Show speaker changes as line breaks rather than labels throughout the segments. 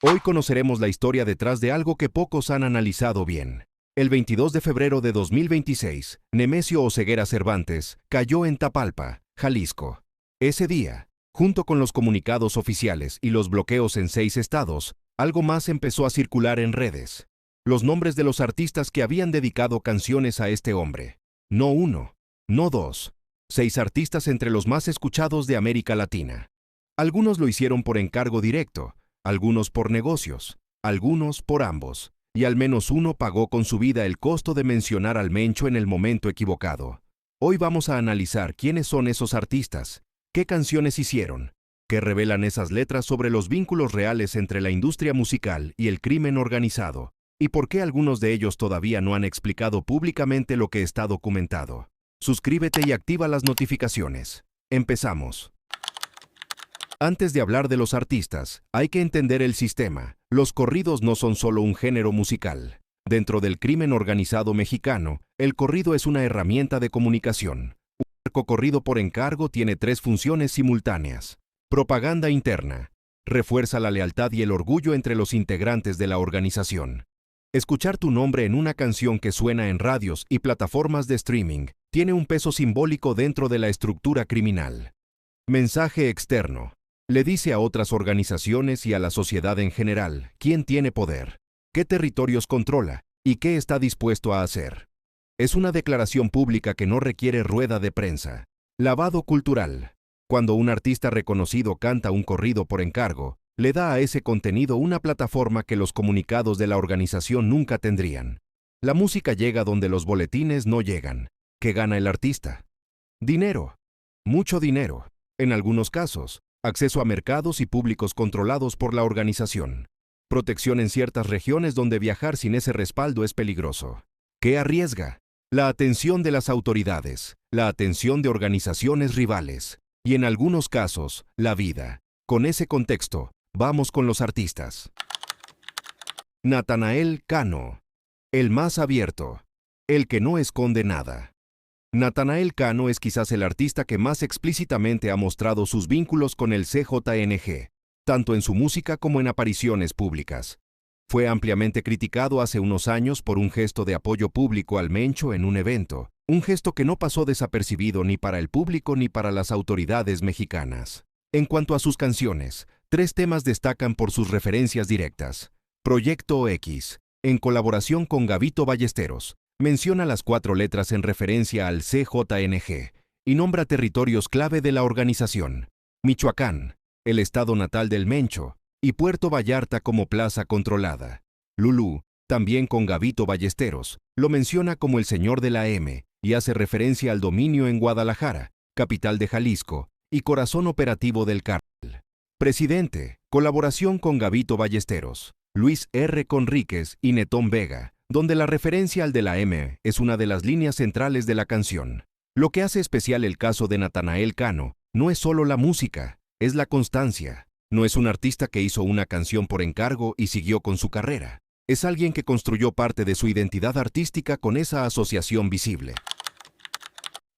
Hoy conoceremos la historia detrás de algo que pocos han analizado bien. El 22 de febrero de 2026, Nemesio Oseguera Cervantes cayó en Tapalpa, Jalisco. Ese día, junto con los comunicados oficiales y los bloqueos en 6 estados, algo más empezó a circular en redes. Los nombres de los artistas que habían dedicado canciones a este hombre. No uno, no dos. 6 artistas entre los más escuchados de América Latina. Algunos lo hicieron por encargo directo, algunos por negocios, algunos por ambos, y al menos uno pagó con su vida el costo de mencionar al Mencho en el momento equivocado. Hoy vamos a analizar quiénes son esos artistas, qué canciones hicieron, qué revelan esas letras sobre los vínculos reales entre la industria musical y el crimen organizado, y por qué algunos de ellos todavía no han explicado públicamente lo que está documentado. Suscríbete y activa las notificaciones. Empezamos. Antes de hablar de los artistas, hay que entender el sistema. Los corridos no son solo un género musical. Dentro del crimen organizado mexicano, el corrido es una herramienta de comunicación. Un narcocorrido por encargo tiene 3 funciones simultáneas. Propaganda interna. Refuerza la lealtad y el orgullo entre los integrantes de la organización. Escuchar tu nombre en una canción que suena en radios y plataformas de streaming tiene un peso simbólico dentro de la estructura criminal. Mensaje externo. Le dice a otras organizaciones y a la sociedad en general quién tiene poder, qué territorios controla y qué está dispuesto a hacer. Es una declaración pública que no requiere rueda de prensa. Lavado cultural. Cuando un artista reconocido canta un corrido por encargo, le da a ese contenido una plataforma que los comunicados de la organización nunca tendrían. La música llega donde los boletines no llegan. ¿Qué gana el artista? Dinero. Mucho dinero. En algunos casos, acceso a mercados y públicos controlados por la organización. Protección en ciertas regiones donde viajar sin ese respaldo es peligroso. ¿Qué arriesga? La atención de las autoridades, la atención de organizaciones rivales y en algunos casos, la vida. Con ese contexto, vamos con los artistas. Natanael Cano. El más abierto. El que no esconde nada. Natanael Cano es quizás el artista que más explícitamente ha mostrado sus vínculos con el CJNG, tanto en su música como en apariciones públicas. Fue ampliamente criticado hace unos años por un gesto de apoyo público al Mencho en un evento, un gesto que no pasó desapercibido ni para el público ni para las autoridades mexicanas. En cuanto a sus canciones, 3 temas destacan por sus referencias directas. Proyecto X, en colaboración con Gabito Ballesteros, menciona las 4 letras en referencia al CJNG y nombra territorios clave de la organización: Michoacán, el estado natal del Mencho, y Puerto Vallarta como plaza controlada. Lulú, también con Gabito Ballesteros, lo menciona como el señor de la M y hace referencia al dominio en Guadalajara, capital de Jalisco, y corazón operativo del cártel. Presidente, colaboración con Gabito Ballesteros, Luis R. Conríquez y Netón Vega, donde la referencia al de la M es una de las líneas centrales de la canción. Lo que hace especial el caso de Natanael Cano no es solo la música, es la constancia. No es un artista que hizo una canción por encargo y siguió con su carrera. Es alguien que construyó parte de su identidad artística con esa asociación visible.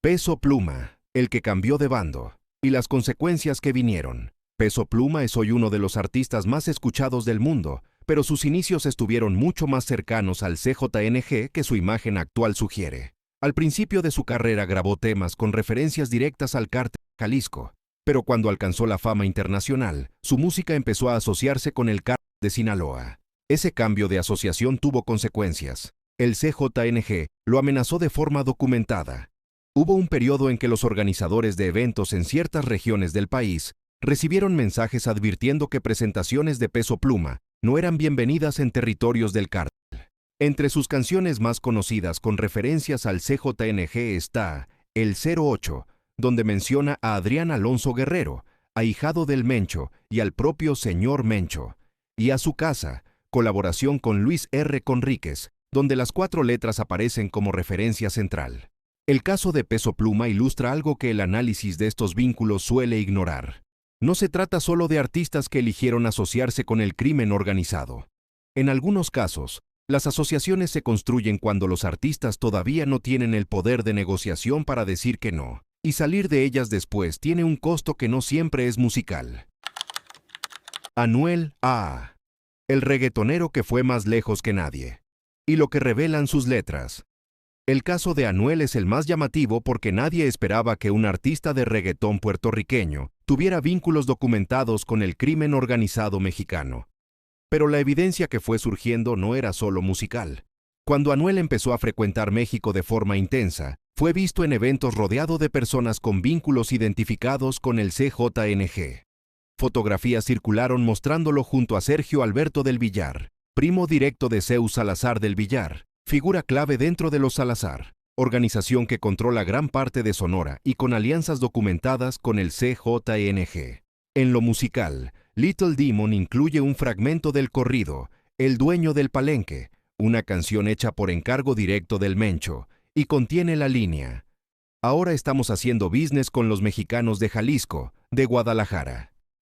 Peso Pluma, el que cambió de bando, y las consecuencias que vinieron. Peso Pluma es hoy uno de los artistas más escuchados del mundo, pero sus inicios estuvieron mucho más cercanos al CJNG que su imagen actual sugiere. Al principio de su carrera grabó temas con referencias directas al cártel de Jalisco, pero cuando alcanzó la fama internacional, su música empezó a asociarse con el cártel de Sinaloa. Ese cambio de asociación tuvo consecuencias. El CJNG lo amenazó de forma documentada. Hubo un periodo en que los organizadores de eventos en ciertas regiones del país recibieron mensajes advirtiendo que presentaciones de Peso Pluma no eran bienvenidas en territorios del cártel. Entre sus canciones más conocidas con referencias al CJNG está El 08, donde menciona a Adrián Alonso Guerrero, ahijado del Mencho, y al propio señor Mencho, y a Su Casa, colaboración con Luis R. Conríquez, donde las 4 letras aparecen como referencia central. El caso de Peso Pluma ilustra algo que el análisis de estos vínculos suele ignorar. No se trata solo de artistas que eligieron asociarse con el crimen organizado. En algunos casos, las asociaciones se construyen cuando los artistas todavía no tienen el poder de negociación para decir que no, y salir de ellas después tiene un costo que no siempre es musical. Anuel A. el reggaetonero que fue más lejos que nadie. Y lo que revelan sus letras. El caso de Anuel es el más llamativo porque nadie esperaba que un artista de reggaetón puertorriqueño tuviera vínculos documentados con el crimen organizado mexicano. Pero la evidencia que fue surgiendo no era solo musical. Cuando Anuel empezó a frecuentar México de forma intensa, fue visto en eventos rodeado de personas con vínculos identificados con el CJNG. Fotografías circularon mostrándolo junto a Sergio Alberto del Villar, primo directo de Zeus Salazar del Villar, figura clave dentro de los Salazar, organización que controla gran parte de Sonora y con alianzas documentadas con el CJNG. En lo musical, Little Demon incluye un fragmento del corrido, El dueño del palenque, una canción hecha por encargo directo del Mencho, y contiene la línea: ahora estamos haciendo business con los mexicanos de Jalisco, de Guadalajara.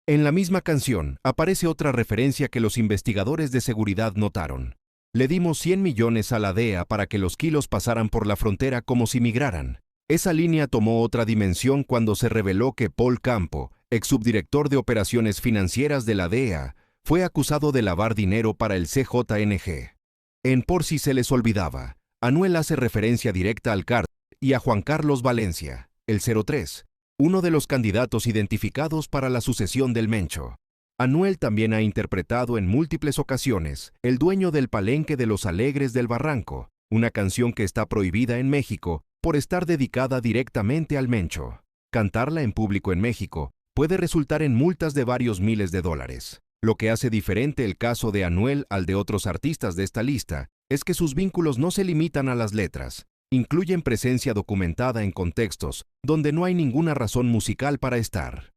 En la misma canción aparece otra referencia que los investigadores de seguridad notaron. Le dimos 100 millones a la DEA para que los kilos pasaran por la frontera como si migraran. Esa línea tomó otra dimensión cuando se reveló que Paul Campo, ex subdirector de operaciones financieras de la DEA, fue acusado de lavar dinero para el CJNG. En Por si se les olvidaba, Anuel hace referencia directa al cártel y a Juan Carlos Valencia, el 03, uno de los candidatos identificados para la sucesión del Mencho. Anuel también ha interpretado en múltiples ocasiones El dueño del palenque de los Alegres del Barranco, una canción que está prohibida en México por estar dedicada directamente al Mencho. Cantarla en público en México puede resultar en multas de varios miles de dólares. Lo que hace diferente el caso de Anuel al de otros artistas de esta lista es que sus vínculos no se limitan a las letras, incluyen presencia documentada en contextos donde no hay ninguna razón musical para estar.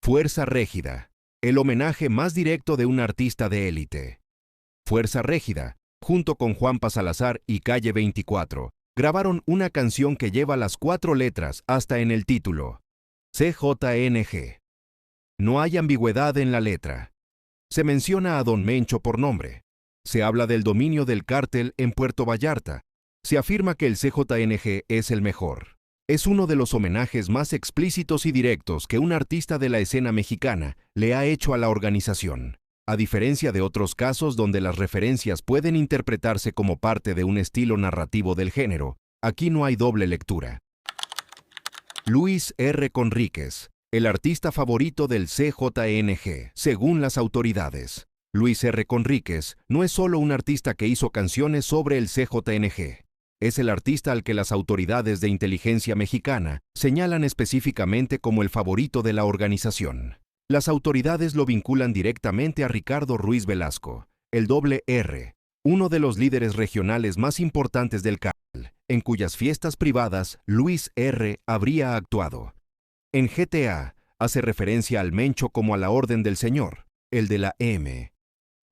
Fuerza Régida, el homenaje más directo de un artista de élite. Fuerza Régida, junto con Juanpa Salazar y Calle 24, grabaron una canción que lleva las 4 letras hasta en el título: CJNG. No hay ambigüedad en la letra. Se menciona a Don Mencho por nombre. Se habla del dominio del cártel en Puerto Vallarta. Se afirma que el CJNG es el mejor. Es uno de los homenajes más explícitos y directos que un artista de la escena mexicana le ha hecho a la organización. A diferencia de otros casos donde las referencias pueden interpretarse como parte de un estilo narrativo del género, aquí no hay doble lectura. Luis R. Conríquez, el artista favorito del CJNG, según las autoridades. Luis R. Conríquez no es solo un artista que hizo canciones sobre el CJNG. Es el artista al que las autoridades de inteligencia mexicana señalan específicamente como el favorito de la organización. Las autoridades lo vinculan directamente a Ricardo Ruiz Velasco, el doble R, uno de los líderes regionales más importantes del cártel, en cuyas fiestas privadas Luis R. habría actuado. En GTA hace referencia al Mencho como a la Orden del Señor, el de la M.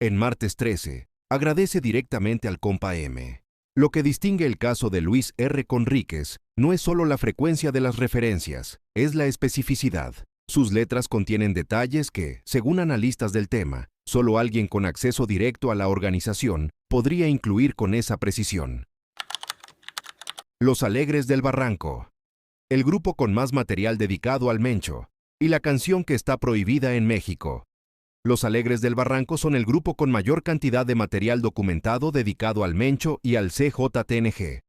En Martes 13 agradece directamente al compa M. Lo que distingue el caso de Luis R. Conríquez no es solo la frecuencia de las referencias, es la especificidad. Sus letras contienen detalles que, según analistas del tema, solo alguien con acceso directo a la organización podría incluir con esa precisión. Los Alegres del Barranco, el grupo con más material dedicado al Mencho, y la canción que está prohibida en México. Los Alegres del Barranco son el grupo con mayor cantidad de material documentado dedicado al Mencho y al CJNG.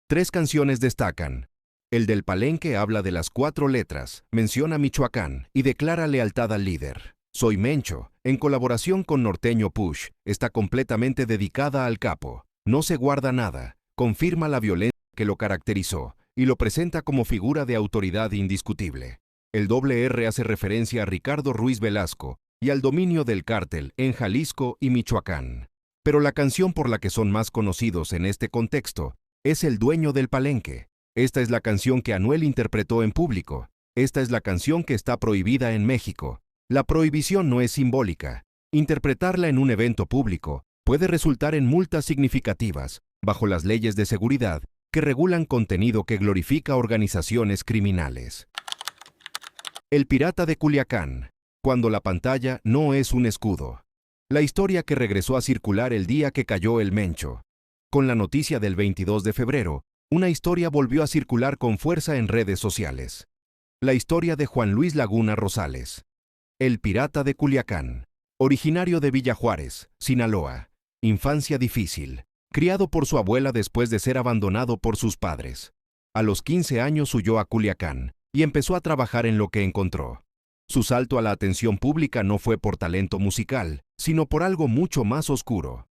3 canciones destacan. El del Palenque habla de las 4 letras, menciona Michoacán y declara lealtad al líder. Soy Mencho, en colaboración con Norteño Push, está completamente dedicada al capo. No se guarda nada, confirma la violencia que lo caracterizó y lo presenta como figura de autoridad indiscutible. El doble R hace referencia a Ricardo Ruiz Velasco y al dominio del cártel en Jalisco y Michoacán. Pero la canción por la que son más conocidos en este contexto es El dueño del palenque. Esta es la canción que Anuel interpretó en público. Esta es la canción que está prohibida en México. La prohibición no es simbólica. Interpretarla en un evento público puede resultar en multas significativas, bajo las leyes de seguridad que regulan contenido que glorifica organizaciones criminales. El pirata de Culiacán, cuando la pantalla no es un escudo. La historia que regresó a circular el día que cayó el Mencho. Con la noticia del 22 de febrero, una historia volvió a circular con fuerza en redes sociales. La historia de Juan Luis Laguna Rosales, el pirata de Culiacán. Originario de Villa Juárez, Sinaloa. Infancia difícil. Criado por su abuela después de ser abandonado por sus padres. A los 15 años huyó a Culiacán y empezó a trabajar en lo que encontró. Su salto a la atención pública no fue por talento musical, sino por algo mucho más oscuro.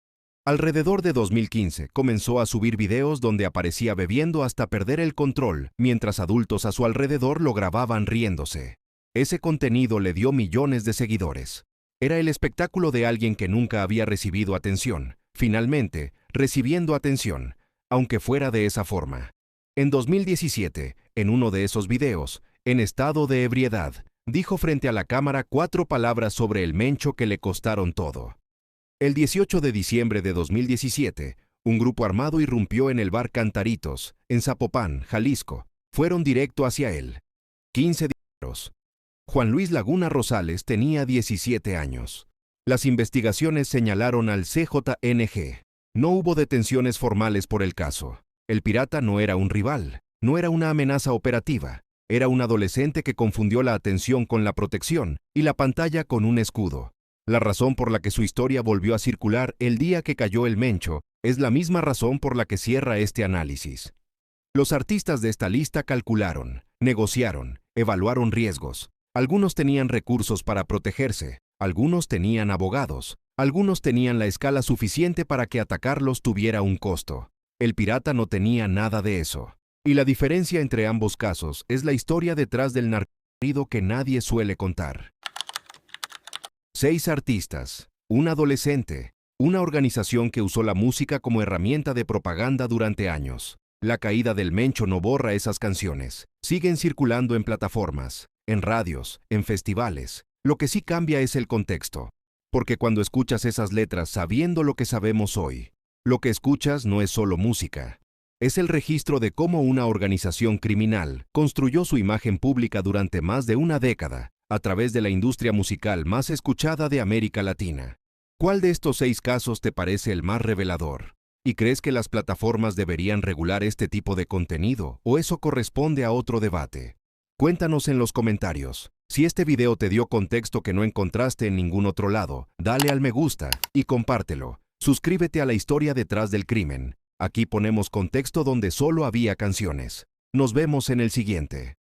Alrededor de 2015 comenzó a subir videos donde aparecía bebiendo hasta perder el control, mientras adultos a su alrededor lo grababan riéndose. Ese contenido le dio millones de seguidores. Era el espectáculo de alguien que nunca había recibido atención, finalmente, recibiendo atención, aunque fuera de esa forma. En 2017, en uno de esos videos, en estado de ebriedad, dijo frente a la cámara 4 palabras sobre el mencho que le costaron todo. El 18 de diciembre de 2017, un grupo armado irrumpió en el bar Cantaritos, en Zapopan, Jalisco. Fueron directo hacia él. 15 disparos. Juan Luis Laguna Rosales tenía 17 años. Las investigaciones señalaron al CJNG. No hubo detenciones formales por el caso. El pirata no era un rival, no era una amenaza operativa. Era un adolescente que confundió la atención con la protección y la pantalla con un escudo. La razón por la que su historia volvió a circular el día que cayó el mencho es la misma razón por la que cierra este análisis. Los artistas de esta lista calcularon, negociaron, evaluaron riesgos. Algunos tenían recursos para protegerse, algunos tenían abogados, algunos tenían la escala suficiente para que atacarlos tuviera un costo. El pirata no tenía nada de eso. Y la diferencia entre ambos casos es la historia detrás del narcocorrido que nadie suele contar. 6 artistas, un adolescente, una organización que usó la música como herramienta de propaganda durante años. La caída del mencho no borra esas canciones. Siguen circulando en plataformas, en radios, en festivales. Lo que sí cambia es el contexto. Porque cuando escuchas esas letras sabiendo lo que sabemos hoy, lo que escuchas no es solo música. Es el registro de cómo una organización criminal construyó su imagen pública durante más de una década, a través de la industria musical más escuchada de América Latina. ¿Cuál de estos 6 casos te parece el más revelador? ¿Y crees que las plataformas deberían regular este tipo de contenido o eso corresponde a otro debate? Cuéntanos en los comentarios. Si este video te dio contexto que no encontraste en ningún otro lado, dale al me gusta y compártelo. Suscríbete a La Historia Detrás del Crimen. Aquí ponemos contexto donde solo había canciones. Nos vemos en el siguiente.